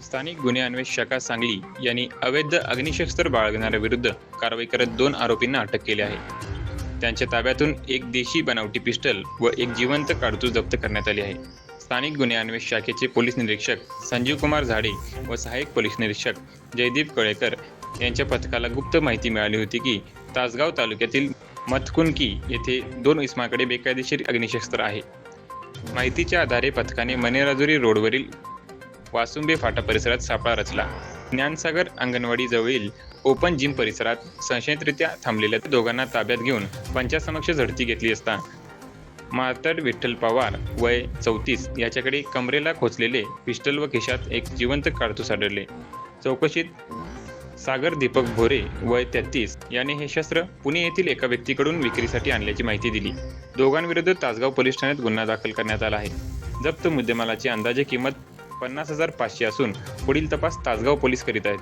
स्थानिक गुन्हे अन्वेषण शाखा सांगली यांनी अवैध अग्निशस्त्र बाळगणाऱ्याविरुद्ध कारवाई करत 2 आरोपींना अटक केली आहे. त्यांच्या ताब्यातून एक देशी बनावटी पिस्टल व एक जिवंत कारतूस जप्त करण्यात आली आहे. स्थानिक गुन्हे अन्वेषण शाखेचे पोलीस निरीक्षक संजीव कुमार झाडे व सहाय्यक पोलीस निरीक्षक जयदीप कळेकर यांच्या पथकाला गुप्त माहिती मिळाली होती की तासगाव तालुक्यातील मतकुनकी येथे 2 इसमाकडे बेकायदेशीर अग्निशस्त्र आहे. माहितीच्या आधारे पथकाने मनेराजुरी रोडवरील वासुंबे फाटा परिसरात सापळा रचला. ज्ञानसागर अंगणवाडी जवळील ओपन जिम परिसरात संशयितरित्या थांबलेल्या दोघांना ताब्यात घेऊन पंचासमक्ष झडती घेतली असता मार्तड विठ्ठल पवार वय 34 याच्याकडे कमरेला खोचलेले पिस्टल व खिशात एक जिवंत कारतूस आढळले. चौकशीत सागर दीपक भोरे वय 33 याने हे शस्त्र पुणे येथील एका व्यक्तीकडून विक्रीसाठी आणल्याची माहिती दिली. दोघांविरुद्ध तासगाव पोलीस ठाण्यात गुन्हा दाखल करण्यात आला आहे. जप्त मुद्देमालाची अंदाजे किंमत 50,500 असून पुढील तपास तासगाव पोलीस करीत आहेत.